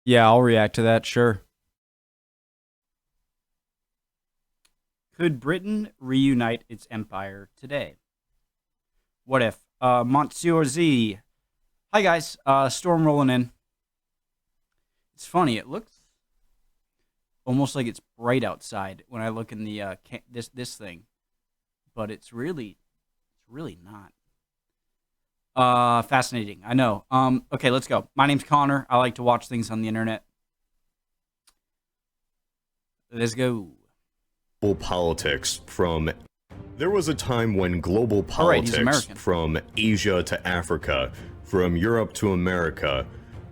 Yeah, I'll react to that, sure. Could Britain reunite its empire today? What if? Monsieur Z. Hi guys, storm rolling in. It's funny, it looks almost like it's bright outside when I look in the this thing, but it's really not. Fascinating. I know. Okay, let's go. My name's Connor. I like to watch things on the internet. Let's go. Politics from there was a time when global All right, he's politics American. from Asia to Africa, from Europe to America,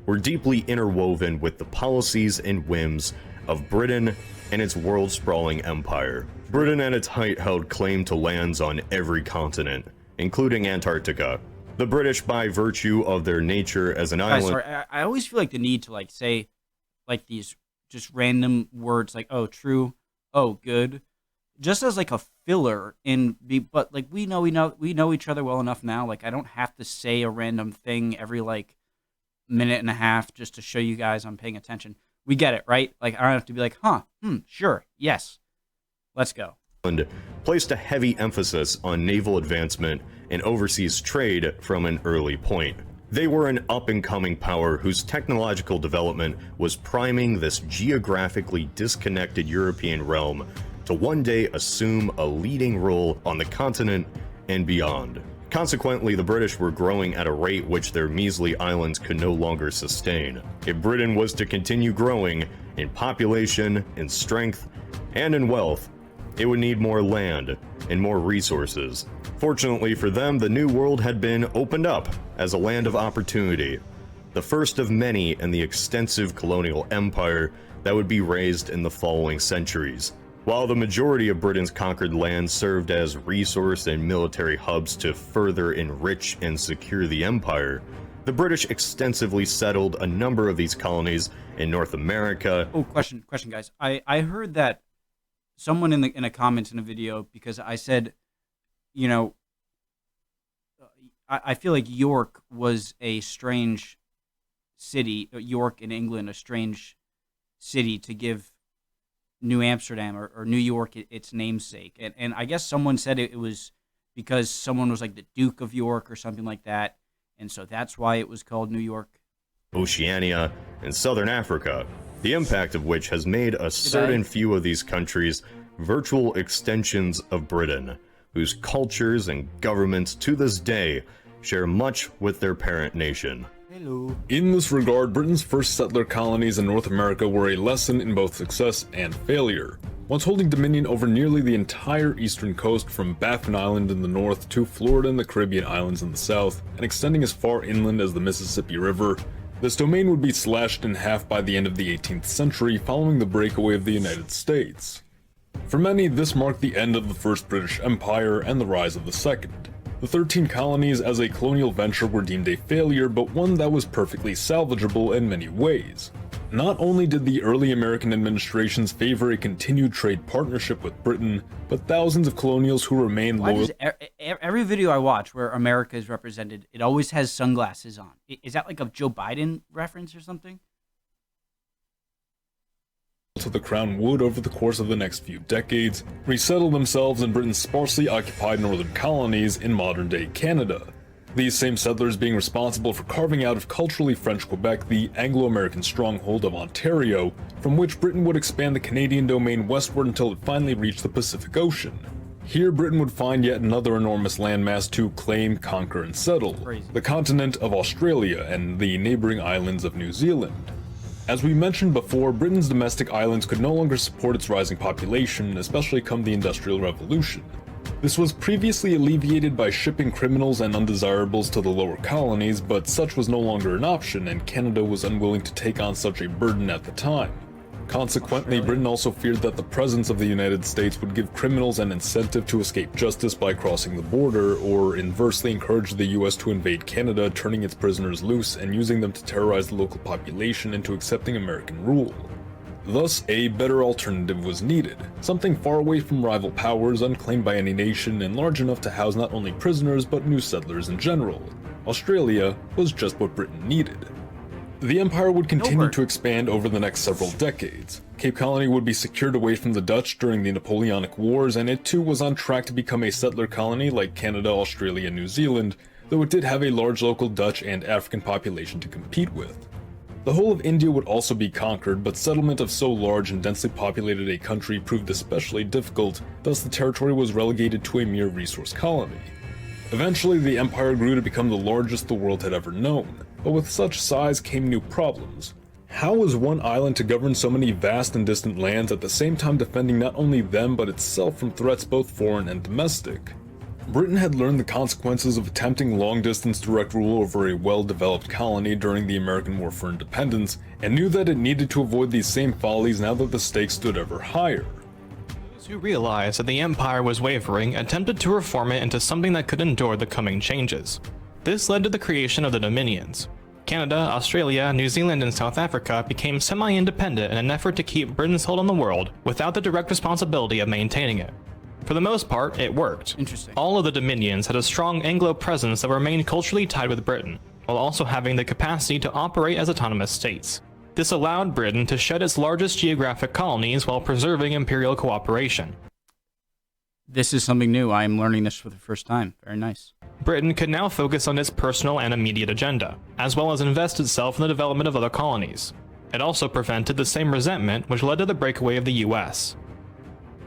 were deeply interwoven with the policies and whims of Britain and its world-sprawling empire. Britain at its height held claim to lands on every continent, including Antarctica. The British, by virtue of their nature as an Guys, island, sorry, I always feel like the need to like say like these just random words like oh true, oh good, just as like a filler in the but like we know each other well enough now. Like I don't have to say a random thing every like minute and a half just to show you guys I'm paying attention. We get it, right? Like I don't have to be like, huh, sure, yes. Let's go. placed a heavy emphasis on naval advancement and overseas trade from an early point. They were an up-and-coming power whose technological development was priming this geographically disconnected European realm to one day assume a leading role on the continent and beyond. Consequently, the British were growing at a rate which their measly islands could no longer sustain. If Britain was to continue growing in population, in strength, and in wealth, it would need more land and more resources. Fortunately for them, the New World had been opened up as a land of opportunity, the first of many in the extensive colonial empire that would be raised in the following centuries. While the majority of Britain's conquered lands served as resource and military hubs to further enrich and secure the empire, the British extensively settled a number of these colonies in North America. Oh, question, guys. I heard that someone in a comment in a video because I said, you know, I feel like York was a strange city, York in England, a strange city to give New Amsterdam or New York its namesake. And I guess someone said it was because someone was like the Duke of York or something like that. And so that's why it was called New York. Oceania, and Southern Africa, the impact of which has made a certain few of these countries virtual extensions of Britain, whose cultures and governments to this day share much with their parent nation. Hello. In this regard, Britain's first settler colonies in North America were a lesson in both success and failure. Once holding dominion over nearly the entire eastern coast from Baffin Island in the north to Florida and the Caribbean islands in the south, and extending as far inland as the Mississippi River, this domain would be slashed in half by the end of the 18th century following the breakaway of the United States. For many, this marked the end of the First British Empire and the rise of the Second. The 13 colonies as a colonial venture were deemed a failure, but one that was perfectly salvageable in many ways. Not only did the early American administrations favor a continued trade partnership with Britain, but thousands of colonials who remained Why loyal. does every video I watch where America is represented, it always has sunglasses on? Is that like a Joe Biden reference or something? To the crown would, over the course of the next few decades, resettle themselves in Britain's sparsely occupied northern colonies in modern-day Canada. These same settlers being responsible for carving out of culturally French Quebec the Anglo-American stronghold of Ontario, from which Britain would expand the Canadian domain westward until it finally reached the Pacific Ocean. Here, Britain would find yet another enormous landmass to claim, conquer, and settle, the continent of Australia and the neighboring islands of New Zealand. As we mentioned before, Britain's domestic islands could no longer support its rising population, especially come the Industrial Revolution. This was previously alleviated by shipping criminals and undesirables to the lower colonies, but such was no longer an option, and Canada was unwilling to take on such a burden at the time. Consequently, Britain also feared that the presence of the United States would give criminals an incentive to escape justice by crossing the border, or inversely encourage the US to invade Canada, turning its prisoners loose and using them to terrorize the local population into accepting American rule. Thus, a better alternative was needed, something far away from rival powers, unclaimed by any nation, and large enough to house not only prisoners but new settlers in general. Australia was just what Britain needed. The empire would continue Gilbert. to expand over the next several decades. Cape Colony would be secured away from the Dutch during the Napoleonic Wars, and it too was on track to become a settler colony like Canada, Australia, and New Zealand, though it did have a large local Dutch and African population to compete with. The whole of India would also be conquered, but settlement of so large and densely populated a country proved especially difficult, thus the territory was relegated to a mere resource colony. Eventually, the empire grew to become the largest the world had ever known, but with such size came new problems. How was one island to govern so many vast and distant lands at the same time defending not only them but itself from threats both foreign and domestic? Britain had learned the consequences of attempting long-distance direct rule over a well-developed colony during the American War for Independence, and knew that it needed to avoid these same follies now that the stakes stood ever higher. Those who realized that the empire was wavering attempted to reform it into something that could endure the coming changes. This led to the creation of the Dominions. Canada, Australia, New Zealand, and South Africa became semi-independent in an effort to keep Britain's hold on the world without the direct responsibility of maintaining it. For the most part, it worked. Interesting. All of the Dominions had a strong Anglo presence that remained culturally tied with Britain, while also having the capacity to operate as autonomous states. This allowed Britain to shed its largest geographic colonies while preserving imperial cooperation. This is something new. I am learning this for the first time. Very nice. Britain could now focus on its personal and immediate agenda, as well as invest itself in the development of other colonies. It also prevented the same resentment which led to the breakaway of the US.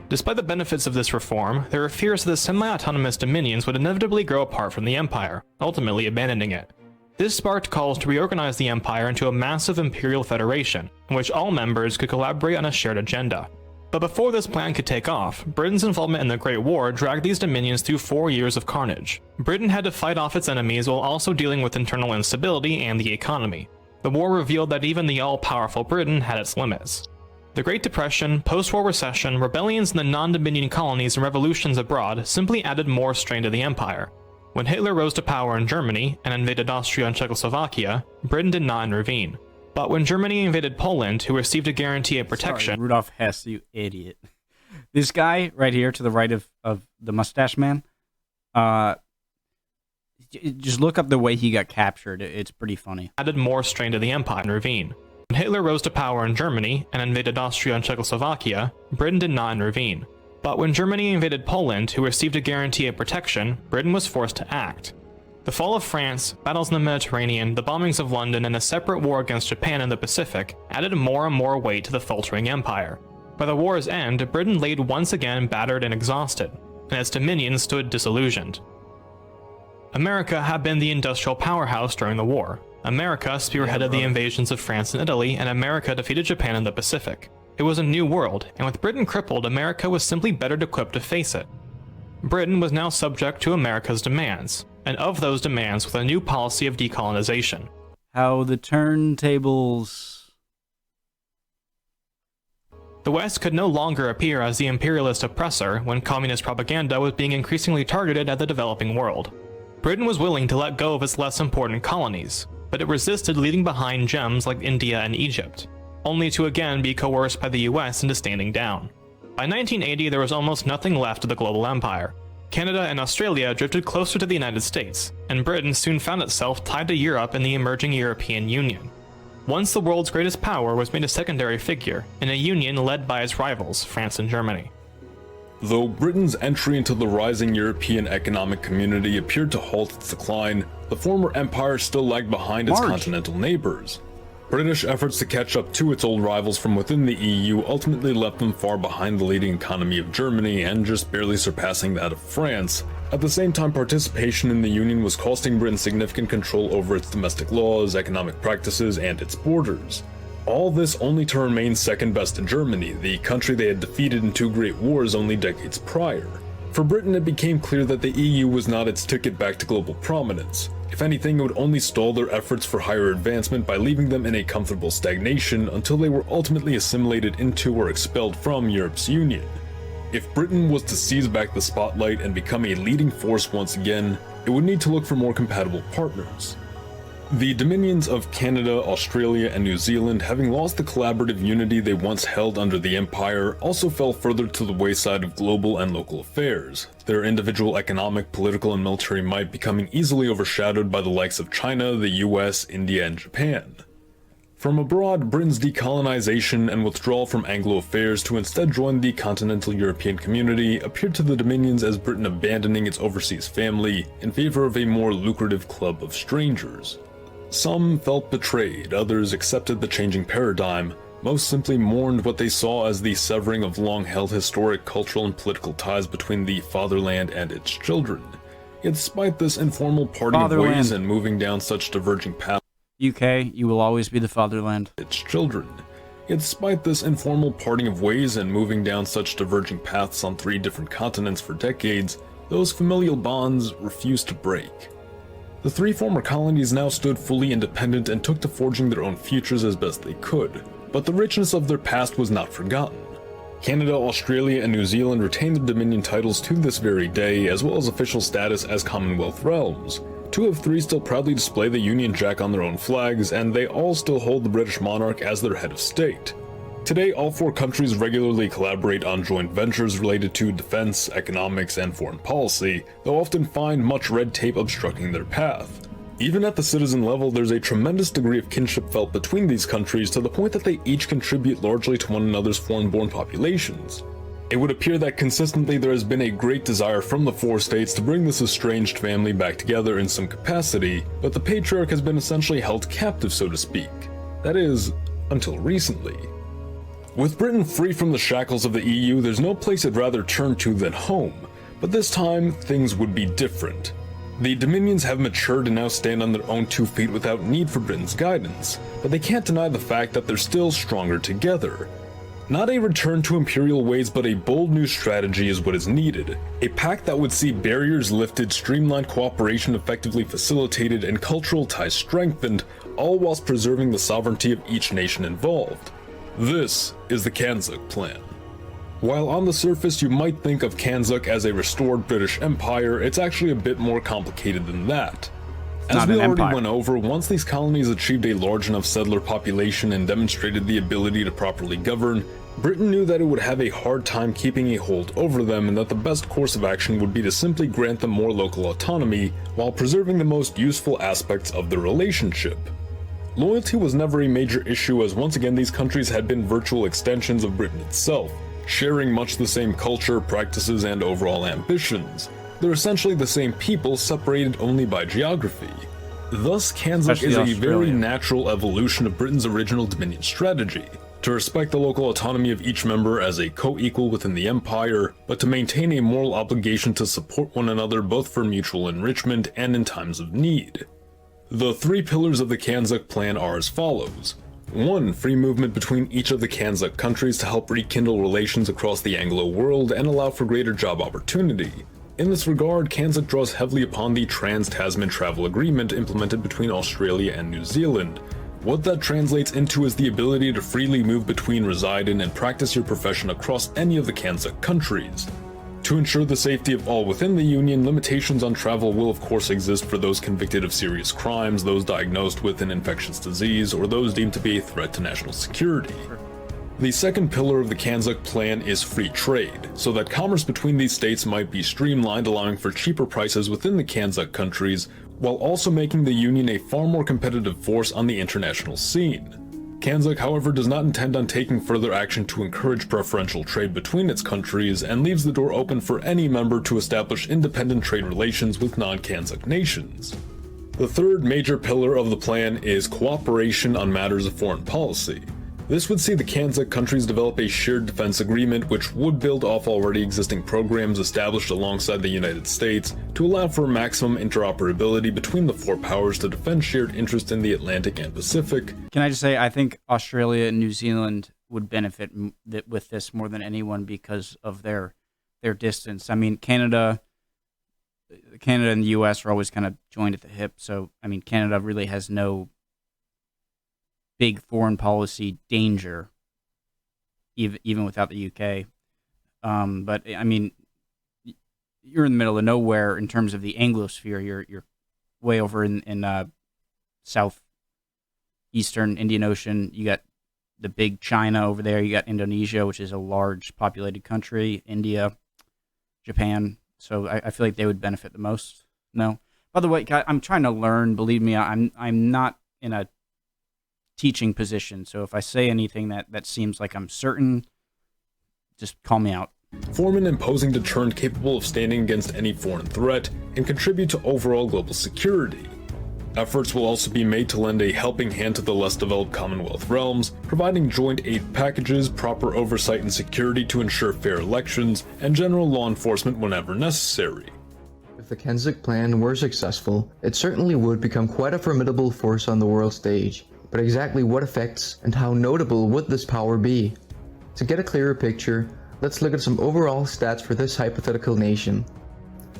Despite the benefits of this reform, there were fears that the semi-autonomous dominions would inevitably grow apart from the empire, ultimately abandoning it. This sparked calls to reorganize the empire into a massive imperial federation, in which all members could collaborate on a shared agenda. But before this plan could take off, Britain's involvement in the Great War dragged these dominions through 4 years of carnage. Britain had to fight off its enemies while also dealing with internal instability and the economy. The war revealed that even the all-powerful Britain had its limits. The Great Depression, post-war recession, rebellions in the non-Dominion colonies, and revolutions abroad simply added more strain to the empire. When Hitler rose to power in Germany and invaded Austria and Czechoslovakia, Britain did not intervene. But when Germany invaded Poland, who received a guarantee of protection... Sorry, Rudolf Hess, you idiot. This guy right here to the right of the mustache man, just look up the way he got captured. It's pretty funny. Added more strain to the empire and intervene. When Hitler rose to power in Germany and invaded Austria and Czechoslovakia, Britain did not intervene. But when Germany invaded Poland, who received a guarantee of protection, Britain was forced to act. The fall of France, battles in the Mediterranean, the bombings of London, and a separate war against Japan in the Pacific added more and more weight to the faltering empire. By the war's end, Britain lay once again battered and exhausted, and its dominions stood disillusioned. America had been the industrial powerhouse during the war. America spearheaded the invasions of France and Italy, and America defeated Japan in the Pacific. It was a new world, and with Britain crippled, America was simply better equipped to face it. Britain was now subject to America's demands, and of those demands with a new policy of decolonization. How the turntables... The West could no longer appear as the imperialist oppressor when communist propaganda was being increasingly targeted at the developing world. Britain was willing to let go of its less important colonies, but it resisted leaving behind gems like India and Egypt, only to again be coerced by the US into standing down. By 1980, there was almost nothing left of the global empire. Canada and Australia drifted closer to the United States, and Britain soon found itself tied to Europe and the emerging European Union. Once the world's greatest power was made a secondary figure in a union led by its rivals, France and Germany. Though Britain's entry into the rising European economic community appeared to halt its decline, the former empire still lagged behind its continental neighbors. British efforts to catch up to its old rivals from within the EU ultimately left them far behind the leading economy of Germany and just barely surpassing that of France. At the same time, participation in the Union was costing Britain significant control over its domestic laws, economic practices, and its borders. All this only to remain second best to Germany, the country they had defeated in 2 great wars only decades prior. For Britain, it became clear that the EU was not its ticket back to global prominence. If anything, it would only stall their efforts for higher advancement by leaving them in a comfortable stagnation until they were ultimately assimilated into or expelled from Europe's Union. If Britain was to seize back the spotlight and become a leading force once again, it would need to look for more compatible partners. The dominions of Canada, Australia, and New Zealand, having lost the collaborative unity they once held under the Empire, also fell further to the wayside of global and local affairs, their individual economic, political, and military might becoming easily overshadowed by the likes of China, the US, India, and Japan. From abroad, Britain's decolonization and withdrawal from Anglo affairs to instead join the continental European community appeared to the Dominions as Britain abandoning its overseas family in favor of a more lucrative club of strangers. Some felt betrayed, others accepted the changing paradigm, most simply mourned what they saw as the severing of long-held historic, cultural, and political ties between the fatherland and its children. Yet despite this informal parting of ways and moving down such diverging paths, UK, you will always be the fatherland. Its children. Yet despite this informal parting of ways and moving down such diverging paths on 3 different continents for decades, those familial bonds refused to break. The 3 former colonies now stood fully independent and took to forging their own futures as best they could, but the richness of their past was not forgotten. Canada, Australia, and New Zealand retained their Dominion titles to this very day, as well as official status as Commonwealth realms. 2 of 3 still proudly display the Union Jack on their own flags, and they all still hold the British monarch as their head of state. Today, all 4 countries regularly collaborate on joint ventures related to defense, economics, and foreign policy, though often find much red tape obstructing their path. Even at the citizen level, there's a tremendous degree of kinship felt between these countries to the point that they each contribute largely to one another's foreign-born populations. It would appear that consistently there has been a great desire from the 4 states to bring this estranged family back together in some capacity, but the patriarch has been essentially held captive, so to speak. That is, until recently. With Britain free from the shackles of the EU, there's no place I'd rather turn to than home, but this time, things would be different. The Dominions have matured and now stand on their own 2 feet without need for Britain's guidance, but they can't deny the fact that they're still stronger together. Not a return to Imperial ways, but a bold new strategy is what is needed. A pact that would see barriers lifted, streamlined cooperation effectively facilitated, and cultural ties strengthened, all whilst preserving the sovereignty of each nation involved. This is the Kanzuk Plan. While on the surface you might think of Kanzuk as a restored British Empire, it's actually a bit more complicated than that. As we already went over, once these colonies achieved a large enough settler population and demonstrated the ability to properly govern, Britain knew that it would have a hard time keeping a hold over them and that the best course of action would be to simply grant them more local autonomy while preserving the most useful aspects of the relationship. Loyalty was never a major issue, as once again these countries had been virtual extensions of Britain itself, sharing much the same culture, practices, and overall ambitions. They're essentially the same people, separated only by geography. Thus, Kanzuk is a very natural evolution of Britain's original Dominion strategy, to respect the local autonomy of each member as a co-equal within the Empire, but to maintain a moral obligation to support one another both for mutual enrichment and in times of need. The 3 pillars of the Kanzuk Plan are as follows. 1. Free movement between each of the Kanzuk countries to help rekindle relations across the Anglo world and allow for greater job opportunity. In this regard, Kanzuk draws heavily upon the Trans-Tasman Travel Agreement implemented between Australia and New Zealand. What that translates into is the ability to freely move between, reside in, and practice your profession across any of the Kanzuk countries. To ensure the safety of all within the Union, limitations on travel will of course exist for those convicted of serious crimes, those diagnosed with an infectious disease, or those deemed to be a threat to national security. The second pillar of the Kanzuk Plan is free trade, so that commerce between these states might be streamlined, allowing for cheaper prices within the Kanzuk countries, while also making the Union a far more competitive force on the international scene. Kanzuk, however, does not intend on taking further action to encourage preferential trade between its countries, and leaves the door open for any member to establish independent trade relations with non-Kanzuk nations. The third major pillar of the plan is cooperation on matters of foreign policy. This would see the Kanzuk countries develop a shared defense agreement which would build off already existing programs established alongside the United States to allow for maximum interoperability between the 4 powers to defend shared interests in the Atlantic and Pacific. Can I just say, I think Australia and New Zealand would benefit with this more than anyone because of their distance. I mean, Canada and the U.S. are always kind of joined at the hip, so I mean, Canada really has no big foreign policy danger, even without the UK. But I mean, you're in the middle of nowhere in terms of the Anglosphere. You're way over in southeastern Indian Ocean. You got the big China over there. You got Indonesia, which is a large populated country. India, Japan. So I feel like they would benefit the most. No. By the way, I'm trying to learn. Believe me, I'm not in a teaching position. So if I say anything that seems like I'm certain, just call me out. Form an imposing deterrent capable of standing against any foreign threat and contribute to overall global security. Efforts will also be made to lend a helping hand to the less developed Commonwealth realms, providing joint aid packages, proper oversight and security to ensure fair elections, and general law enforcement whenever necessary. If the kanzuk plan were successful, it certainly would become quite a formidable force on the world stage. But exactly what effects and how notable would this power be? To get a clearer picture, let's look at some overall stats for this hypothetical nation.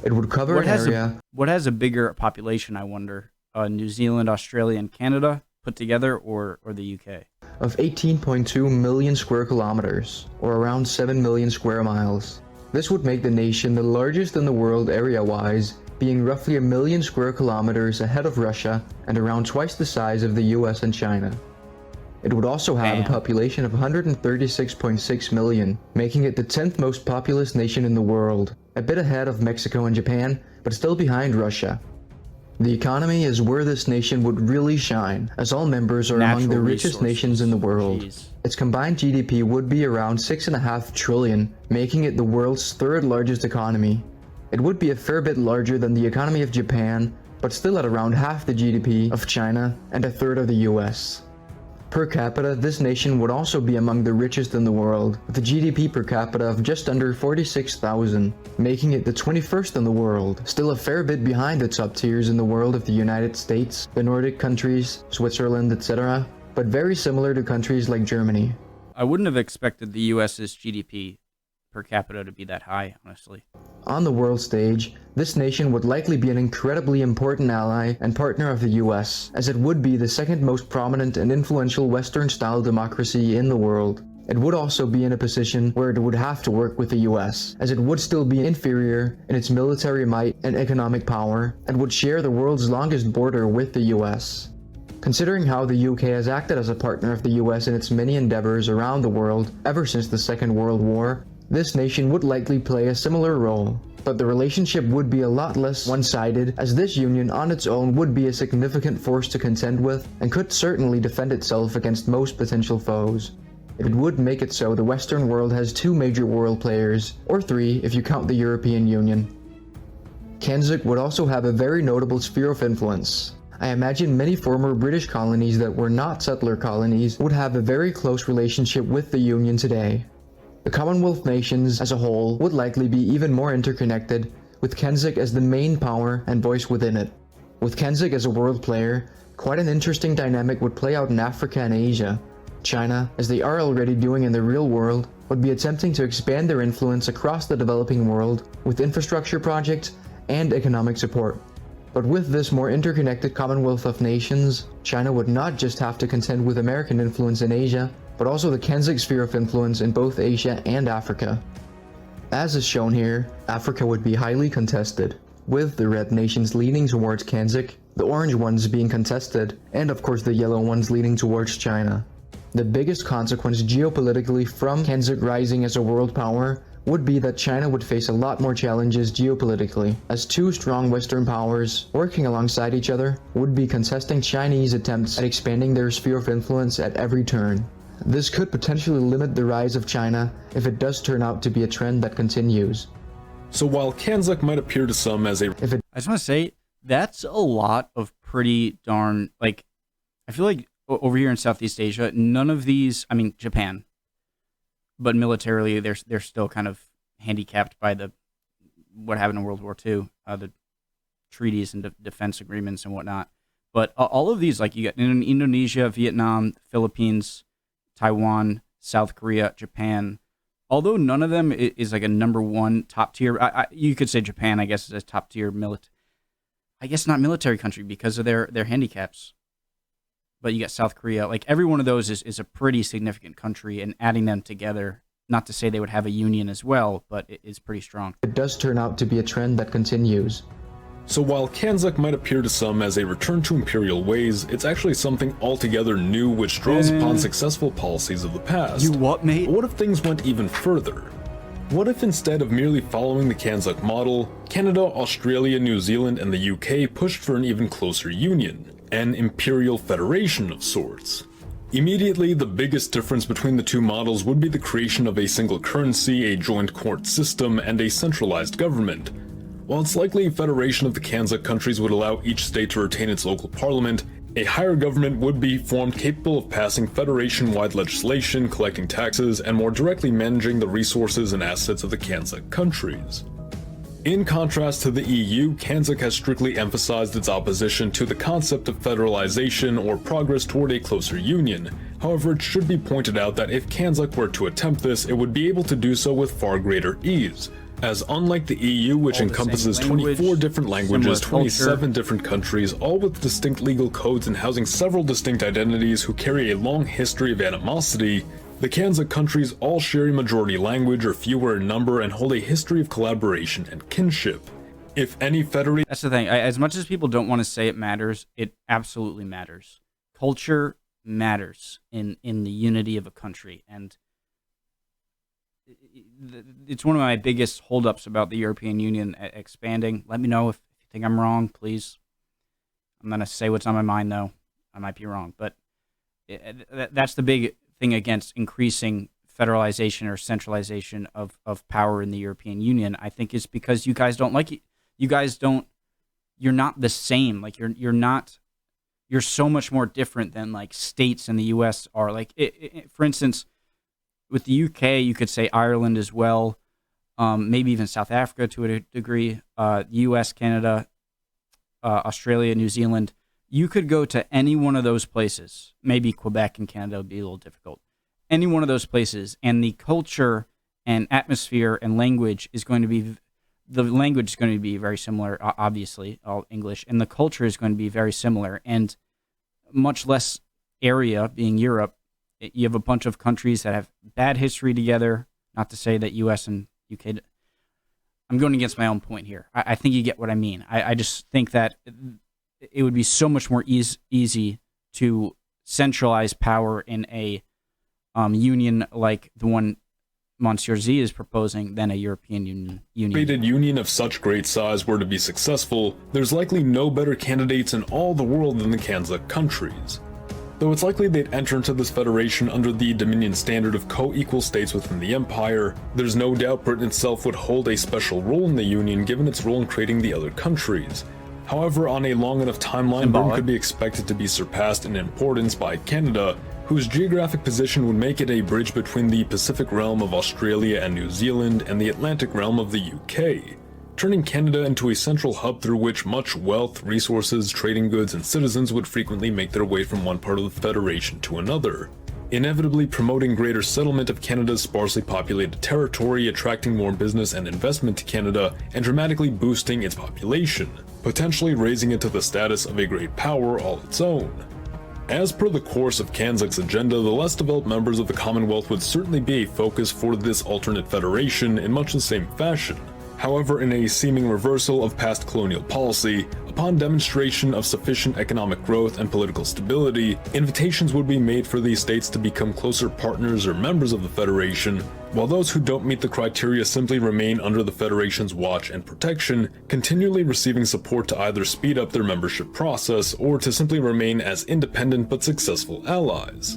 It would cover an area... What has a bigger population, I wonder? New Zealand, Australia, and Canada put together, or the UK? Of 18.2 million square kilometers, or around 7 million square miles. This would make the nation the largest in the world area-wise, being roughly 1 million square kilometers ahead of Russia and around twice the size of the US and China. It would also have a population of 136.6 million, making it the 10th most populous nation in the world, a bit ahead of Mexico and Japan, but still behind Russia. The economy is where this nation would really shine, as all members are among the richest nations in the world. Its combined GDP would be around 6.5 trillion, making it the world's third largest economy. It would be a fair bit larger than the economy of Japan, but still at around half the GDP of China and a third of the US. Per capita, this nation would also be among the richest in the world, with a GDP per capita of just under 46,000, making it the 21st in the world, still a fair bit behind the top tiers in the world of the United States, the Nordic countries, Switzerland, etc., but very similar to countries like Germany. I wouldn't have expected the US's GDP per capita to be that high, honestly. On the world stage, this nation would likely be an incredibly important ally and partner of the US, as it would be the second most prominent and influential Western-style democracy in the world. It would also be in a position where it would have to work with the US, as it would still be inferior in its military might and economic power, and would share the world's longest border with the US. Considering how the UK has acted as a partner of the US in its many endeavors around the world ever since the Second World War, this nation would likely play a similar role, but the relationship would be a lot less one-sided, as this union on its own would be a significant force to contend with and could certainly defend itself against most potential foes. It would make it so the Western world has two major world players, or three if you count the European Union. Kanzuk would also have a very notable sphere of influence. I imagine many former British colonies that were not settler colonies would have a very close relationship with the Union today. The Commonwealth nations as a whole would likely be even more interconnected, with kanzuk as the main power and voice within it. With kanzuk as a world player, quite an interesting dynamic would play out in Africa and Asia. China, as they are already doing in the real world, would be attempting to expand their influence across the developing world with infrastructure projects and economic support. But with this more interconnected Commonwealth of Nations, China would not just have to contend with American influence in Asia, but also the kanzuk sphere of influence in both Asia and Africa. As is shown here, Africa would be highly contested, with the red nations leaning towards kanzuk, the orange ones being contested, and of course the yellow ones leaning towards China. The biggest consequence geopolitically from kanzuk rising as a world power would be that China would face a lot more challenges geopolitically, as two strong Western powers, working alongside each other, would be contesting Chinese attempts at expanding their sphere of influence at every turn. This could potentially limit the rise of China if it does turn out to be a trend that continues. So while kanzuk might appear to some as a... I just want to say, that's a lot of pretty darn, like, I feel like over here in Southeast Asia, none of these, I mean, Japan, but militarily, they're still kind of handicapped by what happened in World War II, the treaties and defense agreements and whatnot. But all of these, like you got in Indonesia, Vietnam, Philippines, Taiwan, South Korea, Japan, although none of them is like a number one top tier. You could say Japan, I guess, is a top tier I guess not military country because of their handicaps. But you got South Korea. Like every one of those is a pretty significant country, and adding them together, not to say they would have a union as well, but it is pretty strong. It does turn out to be a trend that continues. So while kanzuk might appear to some as a return to imperial ways, it's actually something altogether new which draws upon successful policies of the past. You what, mate? But what if things went even further? What if instead of merely following the kanzuk model, Canada, Australia, New Zealand, and the UK pushed for an even closer union? An imperial federation of sorts. Immediately, the biggest difference between the two models would be the creation of a single currency, a joint court system, and a centralized government. While it's likely a federation of the kanzuk countries would allow each state to retain its local parliament, a higher government would be formed capable of passing federation-wide legislation, collecting taxes, and more directly managing the resources and assets of the kanzuk countries. In contrast to the EU, kanzuk has strictly emphasized its opposition to the concept of federalization or progress toward a closer union. However, it should be pointed out that if kanzuk were to attempt this, it would be able to do so with far greater ease, as unlike the EU, which encompasses 24 different languages, 27 different countries, all with distinct legal codes and housing several distinct identities who carry a long history of animosity, the kanzuk countries all share a majority language or fewer in number and hold a history of collaboration and kinship. If any federation... That's the thing. As much as people don't want to say it matters, it absolutely matters. Culture matters in the unity of a country, and it's one of my biggest holdups about the European Union expanding. Let me know if you think I'm wrong, please. I'm going to say what's on my mind, though. I might be wrong, but that's the big thing against increasing federalization or centralization of power in the European Union. I think is because you guys don't like it. You're not the same. Like you're so much more different than like states in the U.S. are. Like for instance, with the UK, you could say Ireland as well, maybe even South Africa to a degree, U.S., Canada, Australia, New Zealand. You could go to any one of those places. Maybe Quebec and Canada would be a little difficult. Any one of those places, and the culture and atmosphere and language is going to be, the language is going to be very similar, obviously, all English, and the culture is going to be very similar, and much less area, being Europe. You have a bunch of countries that have bad history together, not to say that US and UK... I'm going against my own point here. I think you get what I mean. I just think that it would be so much more easy to centralize power in a union like the one Monsieur Z is proposing than a European Union. A union of such great size were to be successful, there's likely no better candidates in all the world than the kanzuk countries. Though it's likely they'd enter into this federation under the Dominion standard of co-equal states within the Empire, there's no doubt Britain itself would hold a special role in the Union given its role in creating the other countries. However, on a long enough timeline, Britain could be expected to be surpassed in importance by Canada, whose geographic position would make it a bridge between the Pacific realm of Australia and New Zealand and the Atlantic realm of the UK, turning Canada into a central hub through which much wealth, resources, trading goods, and citizens would frequently make their way from one part of the Federation to another, inevitably promoting greater settlement of Canada's sparsely populated territory, attracting more business and investment to Canada, and dramatically boosting its population, potentially raising it to the status of a great power all its own. As per the course of kanzuk's agenda, the less developed members of the Commonwealth would certainly be a focus for this alternate federation in much the same fashion. However, in a seeming reversal of past colonial policy, upon demonstration of sufficient economic growth and political stability, invitations would be made for these states to become closer partners or members of the Federation, while those who don't meet the criteria simply remain under the Federation's watch and protection, continually receiving support to either speed up their membership process or to simply remain as independent but successful allies.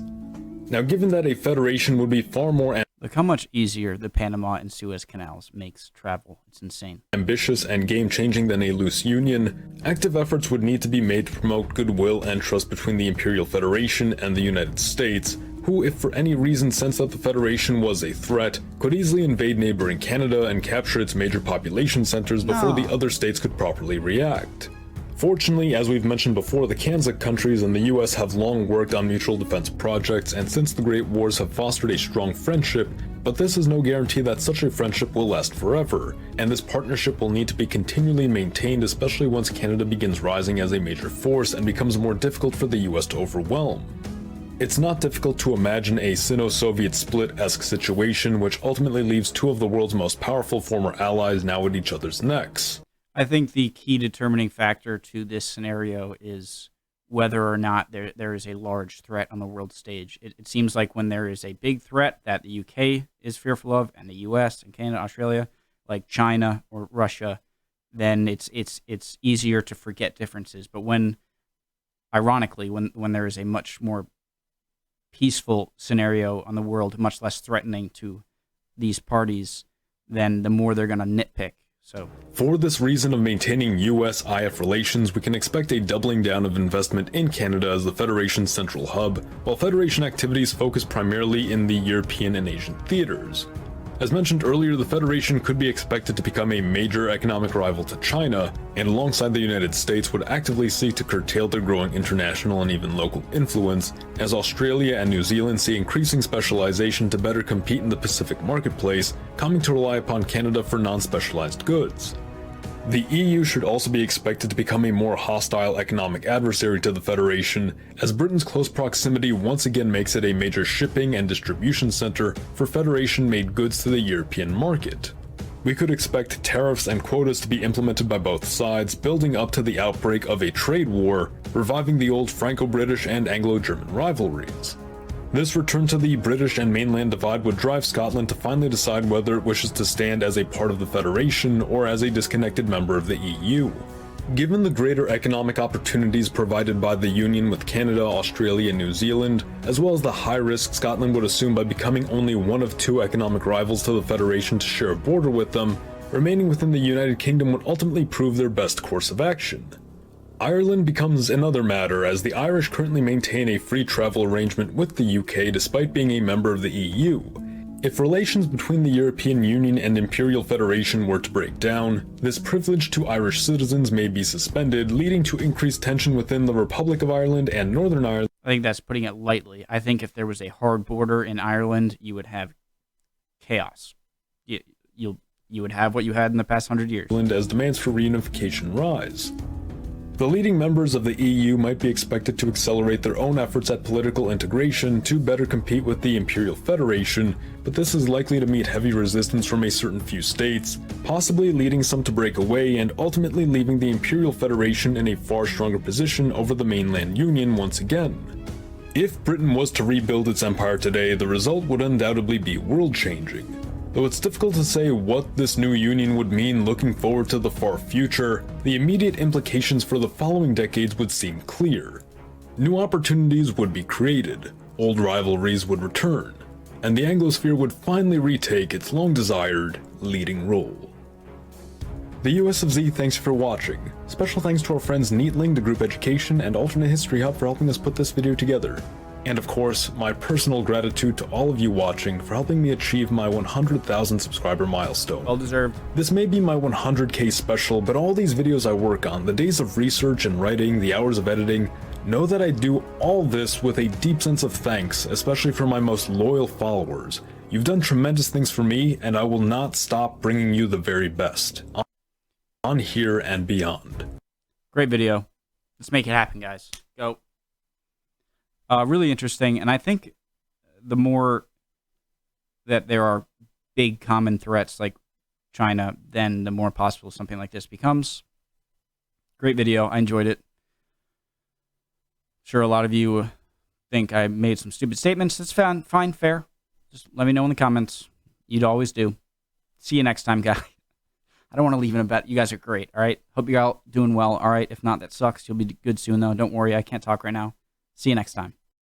Now, given that a federation would be far more Look how much easier the Panama and Suez Canals makes travel. It's insane. ambitious and game-changing than a loose union, active efforts would need to be made to promote goodwill and trust between the Imperial Federation and the United States, who, if for any reason sensed that the Federation was a threat, could easily invade neighboring Canada and capture its major population centers before the other states could properly react. Fortunately, as we've mentioned before, the kanzuk countries and the US have long worked on mutual defense projects and since the Great Wars have fostered a strong friendship, but this is no guarantee that such a friendship will last forever, and this partnership will need to be continually maintained, especially once Canada begins rising as a major force and becomes more difficult for the US to overwhelm. It's not difficult to imagine a Sino-Soviet split-esque situation which ultimately leaves two of the world's most powerful former allies now at each other's necks. I think the key determining factor to this scenario is whether or not there is a large threat on the world stage. It seems like when there is a big threat that the UK is fearful of, and the US and Canada, Australia, like China or Russia, then it's easier to forget differences. But when, ironically, when there is a much more peaceful scenario on the world, much less threatening to these parties, then the more they're going to nitpick. So, for this reason of maintaining US-IF relations, we can expect a doubling down of investment in Canada as the Federation's central hub, while Federation activities focus primarily in the European and Asian theaters. As mentioned earlier, the Federation could be expected to become a major economic rival to China, and alongside the United States would actively seek to curtail their growing international and even local influence, as Australia and New Zealand see increasing specialization to better compete in the Pacific marketplace, coming to rely upon Canada for non-specialized goods. The EU should also be expected to become a more hostile economic adversary to the Federation, as Britain's close proximity once again makes it a major shipping and distribution center for Federation-made goods to the European market. We could expect tariffs and quotas to be implemented by both sides, building up to the outbreak of a trade war, reviving the old Franco-British and Anglo-German rivalries. This return to the British and mainland divide would drive Scotland to finally decide whether it wishes to stand as a part of the Federation or as a disconnected member of the EU. Given the greater economic opportunities provided by the Union with Canada, Australia, and New Zealand, as well as the high risk Scotland would assume by becoming only one of two economic rivals to the Federation to share a border with them, remaining within the United Kingdom would ultimately prove their best course of action. Ireland becomes another matter, as the Irish currently maintain a free travel arrangement with the UK despite being a member of the EU. If relations between the European Union and Imperial Federation were to break down, this privilege to Irish citizens may be suspended, leading to increased tension within the Republic of Ireland and Northern Ireland. I think that's putting it lightly. I think if there was a hard border in Ireland, you would have chaos. You would have what you had in the past 100 years. As demands for reunification rise. The leading members of the EU might be expected to accelerate their own efforts at political integration to better compete with the Imperial Federation, but this is likely to meet heavy resistance from a certain few states, possibly leading some to break away and ultimately leaving the Imperial Federation in a far stronger position over the mainland Union once again. If Britain was to rebuild its empire today, the result would undoubtedly be world-changing. Though it's difficult to say what this new union would mean looking forward to the far future, the immediate implications for the following decades would seem clear. New opportunities would be created, old rivalries would return, and the Anglosphere would finally retake its long-desired leading role. The US of Z thanks you for watching. Special thanks to our friends Neatling, the Group Education, and Alternate History Hub for helping us put this video together. And of course, my personal gratitude to all of you watching for helping me achieve my 100,000 subscriber milestone. Well deserved. This may be my 100k special, but all these videos I work on, the days of research and writing, the hours of editing, know that I do all this with a deep sense of thanks, especially for my most loyal followers. You've done tremendous things for me, and I will not stop bringing you the very best. On here and beyond. Great video. Let's make it happen, guys. Go. Really interesting, and I think the more that there are big common threats like China, then the more possible something like this becomes. Great video. I enjoyed it. Sure, a lot of you think I made some stupid statements. That's fine, fair. Just let me know in the comments. You'd always do. See you next time, guys. I don't want to leave in a bet. You guys are great, all right? Hope you're all doing well, all right? If not, that sucks. You'll be good soon, though. Don't worry, I can't talk right now. See you next time.